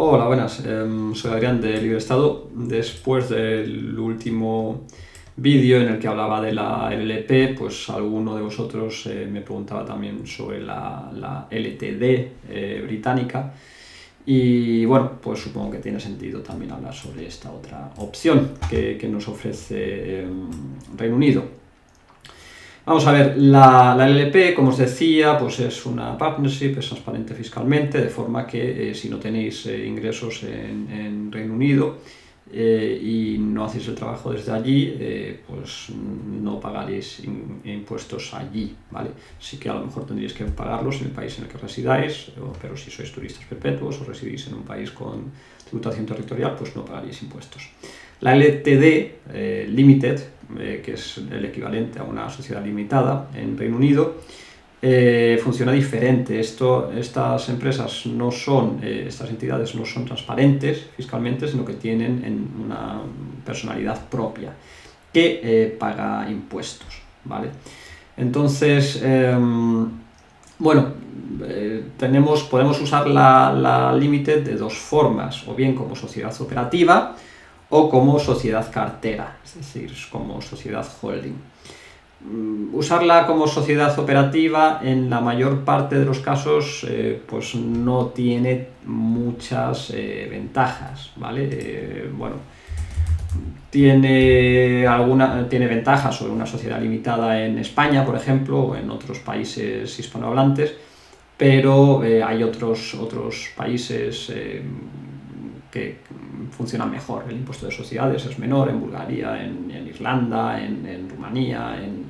Hola, buenas. Soy Adrián de Libre Estado. Después del último vídeo en el que hablaba de la LLP, pues alguno de vosotros me preguntaba también sobre la LTD británica. Y bueno, pues supongo que tiene sentido también hablar sobre esta otra opción que nos ofrece Reino Unido. Vamos a ver, la LLP, como os decía, pues es una partnership, es transparente fiscalmente, de forma que si no tenéis ingresos en Reino Unido y no hacéis el trabajo desde allí, pues no pagaréis impuestos allí, ¿vale? Sí que a lo mejor tendríais que pagarlos en el país en el que residáis, pero si sois turistas perpetuos o residís en un país con tributación territorial, pues no pagaréis impuestos. La LTD Limited, que es el equivalente a una sociedad limitada en Reino Unido, funciona diferente. Estas empresas no son, estas entidades no son transparentes fiscalmente, sino que tienen una personalidad propia que paga impuestos, ¿vale? Entonces, bueno, podemos usar la Limited de dos formas, o bien como sociedad operativa o como sociedad cartera, es decir, como sociedad holding. Usarla como sociedad operativa en la mayor parte de los casos pues no tiene muchas ventajas, ¿vale? Bueno, tiene ventajas sobre una sociedad limitada en España, por ejemplo, o en otros países hispanohablantes, pero hay otros países que funcionan mejor. El impuesto de sociedades es menor en Bulgaria, en Irlanda, en Rumanía, en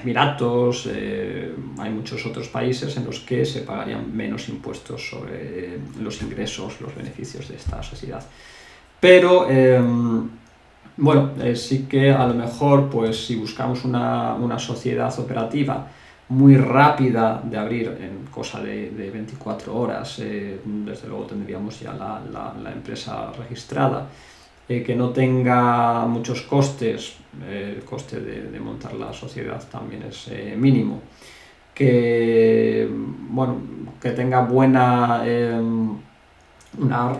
Emiratos. Hay muchos otros países en los que se pagarían menos impuestos sobre los ingresos, los beneficios de esta sociedad. Pero sí que a lo mejor, pues si buscamos una sociedad operativa muy rápida de abrir en cosa de 24 horas, desde luego tendríamos ya la empresa registrada, que no tenga muchos costes, el coste de montar la sociedad también es mínimo, que tenga una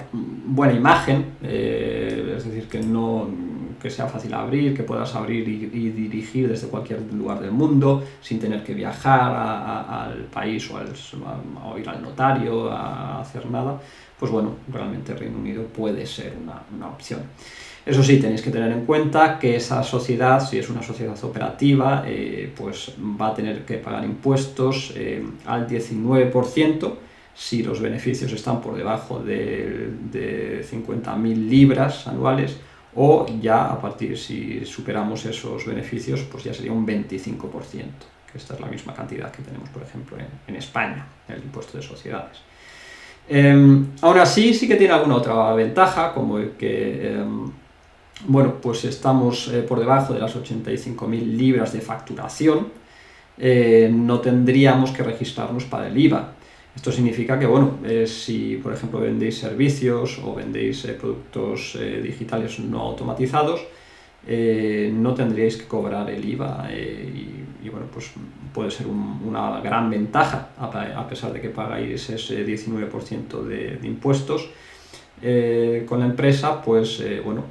buena imagen, es decir, que sea fácil abrir, que puedas abrir y dirigir desde cualquier lugar del mundo sin tener que viajar al país o ir al notario a hacer nada. Pues bueno, realmente Reino Unido puede ser una opción. Eso sí, tenéis que tener en cuenta que esa sociedad, si es una sociedad operativa, pues va a tener que pagar impuestos al 19%, si los beneficios están por debajo de 50.000 libras anuales, o ya a partir, si superamos esos beneficios, pues ya sería un 25%, que esta es la misma cantidad que tenemos, por ejemplo, en España, el impuesto de sociedades. Aún así, sí que tiene alguna otra ventaja, como el que pues estamos por debajo de las 85.000 libras de facturación, no tendríamos que registrarnos para el IVA. Esto significa que, si por ejemplo vendéis servicios o vendéis productos digitales no automatizados, no tendríais que cobrar el IVA pues puede ser una gran ventaja, a pesar de que pagáis ese 19% de impuestos. Con la empresa, pues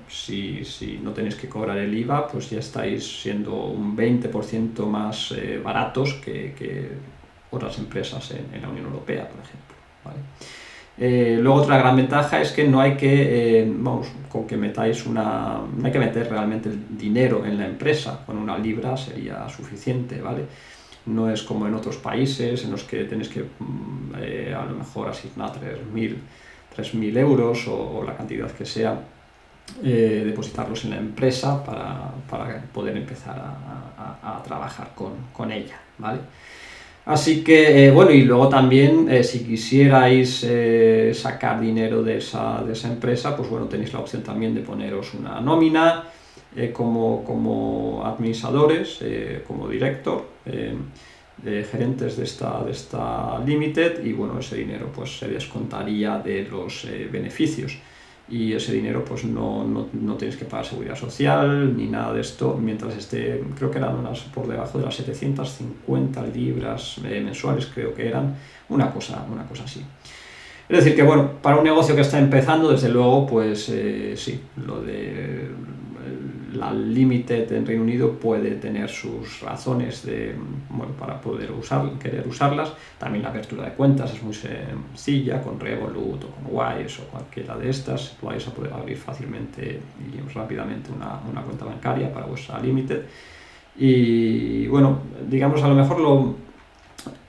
si no tenéis que cobrar el IVA, pues ya estáis siendo un 20% más baratos que otras empresas en la Unión Europea, por ejemplo, ¿vale? Luego otra gran ventaja es que no hay que, con que metáis no hay que meter realmente el dinero en la empresa, con una libra sería suficiente, ¿vale? No es como en otros países en los que tenéis que a lo mejor asignar 3.000 euros o la cantidad que sea, depositarlos en la empresa para poder empezar a trabajar con ella, ¿vale? Así que, y luego también, si quisierais sacar dinero de esa empresa, pues tenéis la opción también de poneros una nómina como administradores, como director, gerentes de esta Limited, y ese dinero pues se descontaría de los beneficios. Y ese dinero pues no tenéis que pagar seguridad social ni nada de esto, mientras esté, creo que eran por debajo de las 750 libras mensuales, creo que eran, una cosa así. Es decir, que bueno, para un negocio que está empezando, desde luego, pues sí, lo de la Limited en Reino Unido puede tener sus razones bueno, para poder querer usarlas. También la apertura de cuentas es muy sencilla, con Revolut o con Wise o cualquiera de estas. Vais a poder abrir fácilmente y rápidamente una cuenta bancaria para vuestra Limited. Y bueno, digamos, a lo mejor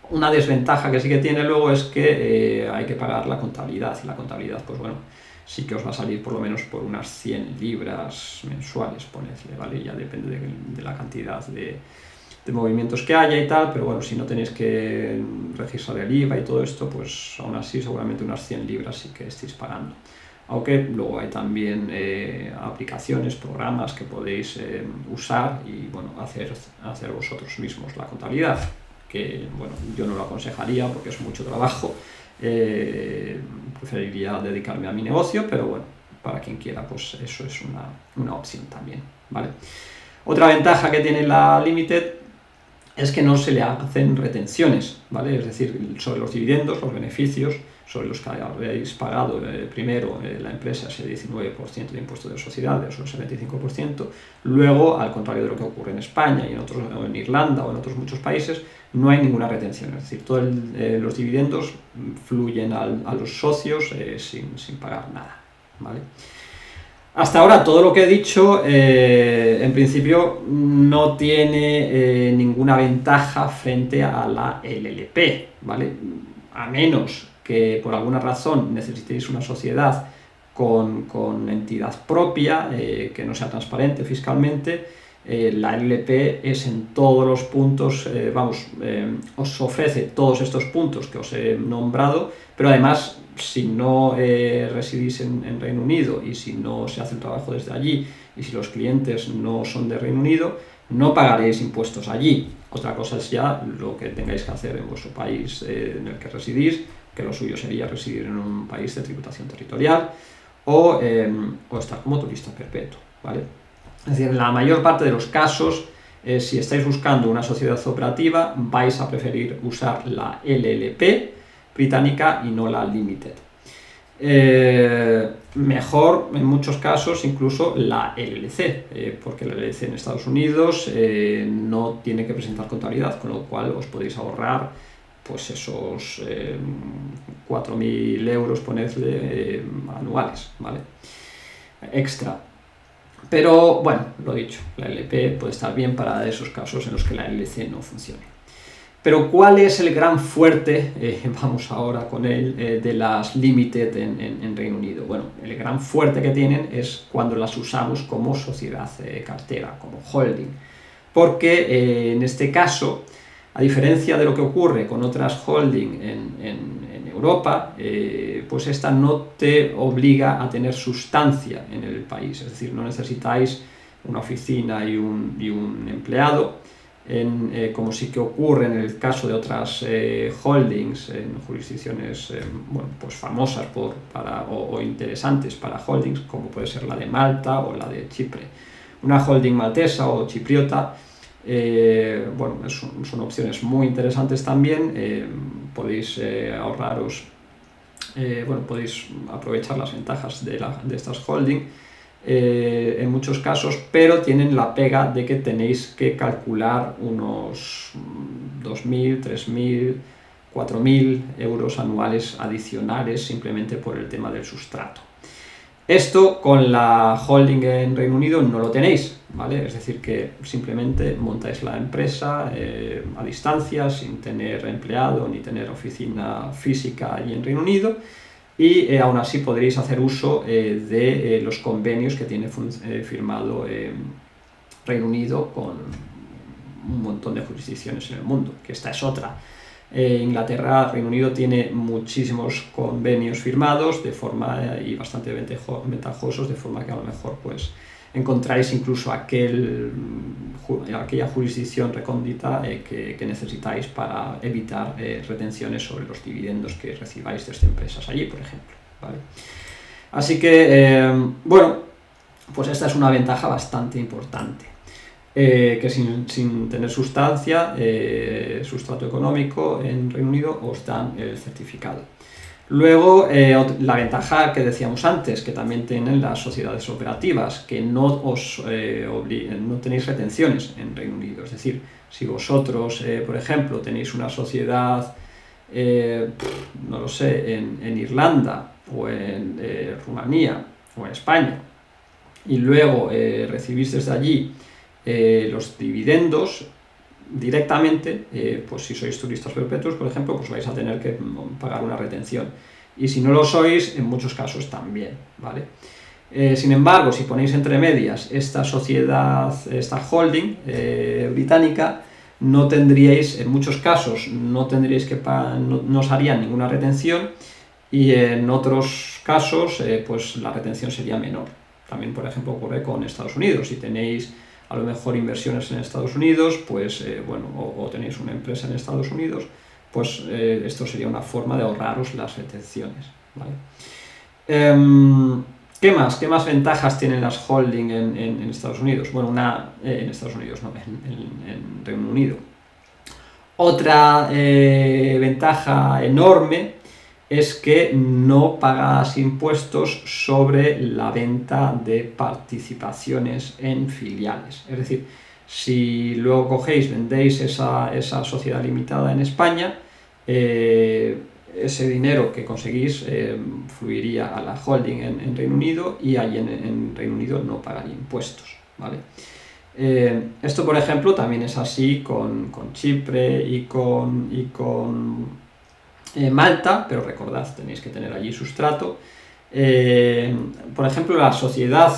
una desventaja que sí que tiene luego es que hay que pagar la contabilidad, y la contabilidad, pues bueno, sí que os va a salir por lo menos por unas 100 libras mensuales, ponedle, ¿vale? Ya depende de la cantidad de movimientos que haya y tal, pero bueno, si no tenéis que registrar el IVA y todo esto, pues aún así seguramente unas 100 libras sí que estéis pagando. Aunque luego hay también aplicaciones, programas que podéis usar y bueno, hacer vosotros mismos la contabilidad, que bueno, yo no lo aconsejaría porque es mucho trabajo. Preferiría dedicarme a mi negocio, pero bueno, para quien quiera, pues eso es una opción también, ¿vale? Otra ventaja que tiene la Limited es que no se le hacen retenciones, ¿vale? Es decir, sobre los dividendos, los beneficios, sobre los que habéis pagado primero la empresa ese 19% de impuesto de sociedades o ese 25%, luego, al contrario de lo que ocurre en España y o en Irlanda o en otros muchos países, no hay ninguna retención, es decir, todos los dividendos fluyen a los socios sin pagar nada, ¿vale? Hasta ahora todo lo que he dicho en principio no tiene ninguna ventaja frente a la LLP, ¿vale? A menos que por alguna razón necesitéis una sociedad con entidad propia, que no sea transparente fiscalmente. La LLP es en todos los puntos, os ofrece todos estos puntos que os he nombrado, pero además, si no residís en Reino Unido y si no se hace el trabajo desde allí y si los clientes no son de Reino Unido, no pagaréis impuestos allí. Otra cosa es ya lo que tengáis que hacer en vuestro país en el que residís, que lo suyo sería residir en un país de tributación territorial o estar como turista perpetuo, ¿vale? Es decir, en la mayor parte de los casos, si estáis buscando una sociedad operativa, vais a preferir usar la LLP británica y no la Limited. Mejor en muchos casos incluso la LLC, porque la LLC en Estados Unidos no tiene que presentar contabilidad, con lo cual os podéis ahorrar pues esos 4.000 euros, ponedle, anuales, ¿vale? Extra. Pero bueno, lo dicho, la LLP puede estar bien para esos casos en los que la LLC no funcione. Pero ¿cuál es el gran fuerte, vamos ahora con él, de las Limited en Reino Unido? Bueno, el gran fuerte que tienen es cuando las usamos como sociedad cartera, como holding. Porque en este caso, a diferencia de lo que ocurre con otras holding en Europa, pues esta no te obliga a tener sustancia en el país, es decir, no necesitáis una oficina y un empleado, como sí que ocurre en el caso de otras holdings en jurisdicciones bueno, pues famosas o interesantes para holdings, como puede ser la de Malta o la de Chipre. Una holding maltesa o chipriota, bueno, son opciones muy interesantes también. Podéis ahorraros, bueno, podéis aprovechar las ventajas de estas holding en muchos casos, pero tienen la pega de que tenéis que calcular unos 2.000, 3.000, 4.000 euros anuales adicionales simplemente por el tema del sustrato. Esto con la holding en Reino Unido no lo tenéis, ¿vale? Es decir, que simplemente montáis la empresa a distancia, sin tener empleado ni tener oficina física allí en Reino Unido, y aún así podréis hacer uso de los convenios que tiene firmado Reino Unido con un montón de jurisdicciones en el mundo, que esta es otra. Inglaterra, Reino Unido tiene muchísimos convenios firmados de forma y bastante ventajosos, de forma que a lo mejor pues encontráis incluso aquella jurisdicción recóndita que necesitáis para evitar retenciones sobre los dividendos que recibáis desde empresas allí, por ejemplo, ¿vale? Así que, bueno, pues esta es una ventaja bastante importante. Que sin tener sustancia, sustrato económico en Reino Unido, os dan el certificado. Luego, la ventaja que decíamos antes, que también tienen las sociedades operativas, que no no tenéis retenciones en Reino Unido. Es decir, si vosotros, por ejemplo, tenéis una sociedad, no lo sé, en Irlanda o en Rumanía o en España, y luego recibís desde allí los dividendos directamente, pues si sois turistas perpetuos, por ejemplo, pues vais a tener que pagar una retención. Y si no lo sois, en muchos casos también, ¿vale? Sin embargo, si ponéis entre medias esta sociedad, esta holding británica, no tendríais, en muchos casos, no tendríais que no os harían ninguna retención, y en otros casos, pues la retención sería menor. También, por ejemplo, ocurre con Estados Unidos. Si tenéis a lo mejor inversiones en Estados Unidos, pues bueno, o tenéis una empresa en Estados Unidos, pues esto sería una forma de ahorraros las retenciones, ¿vale? ¿Qué más? ¿Qué más ventajas tienen las holding en Estados Unidos? Bueno, en Estados Unidos, no, en Reino Unido. Otra ventaja enorme es que no pagas impuestos sobre la venta de participaciones en filiales. Es decir, si luego vendéis esa sociedad limitada en España, ese dinero que conseguís fluiría a la holding en Reino Unido, y allí en Reino Unido no pagaría impuestos, ¿vale? Esto, por ejemplo, también es así con Chipre y con Malta, pero recordad, tenéis que tener allí sustrato. Por ejemplo, la sociedad,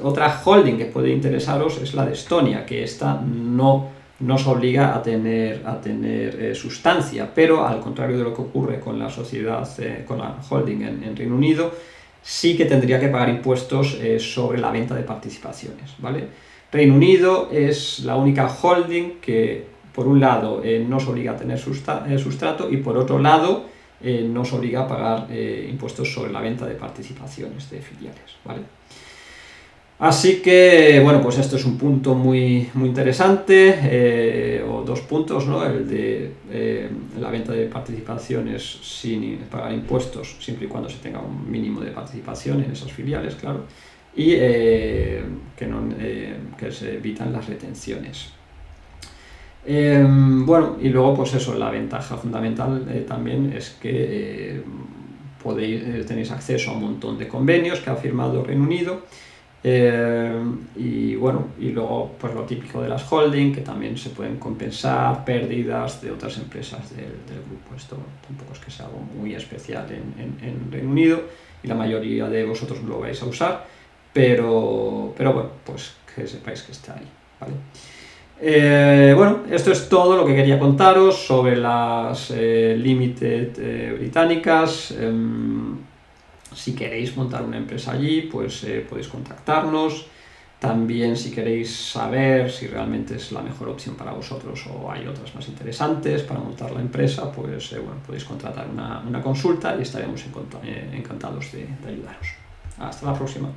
otra holding que puede interesaros es la de Estonia, que esta no os obliga a tener sustancia, pero al contrario de lo que ocurre con la sociedad, con la holding en Reino Unido, sí que tendría que pagar impuestos sobre la venta de participaciones, ¿vale? Reino Unido es la única holding que, por un lado, no os obliga a tener sustrato, y por otro lado, no os obliga a pagar impuestos sobre la venta de participaciones de filiales, ¿vale? Así que, bueno, pues esto es un punto muy, muy interesante, o dos puntos, ¿no? El de la venta de participaciones sin pagar impuestos, siempre y cuando se tenga un mínimo de participación en esas filiales, claro, y que se evitan las retenciones. Bueno, y luego, pues eso, la ventaja fundamental también es que tenéis acceso a un montón de convenios que ha firmado Reino Unido, y bueno, y luego pues lo típico de las holding, que también se pueden compensar pérdidas de otras empresas del grupo. Esto tampoco es que sea algo muy especial en Reino Unido, y la mayoría de vosotros lo vais a usar, pero bueno, pues que sepáis que está ahí, ¿vale? Bueno, esto es todo lo que quería contaros sobre las Limited británicas. Si queréis montar una empresa allí, pues podéis contactarnos. También, si queréis saber si realmente es la mejor opción para vosotros o hay otras más interesantes para montar la empresa, pues bueno, podéis contratar una consulta y estaremos encantados de ayudaros. Hasta la próxima.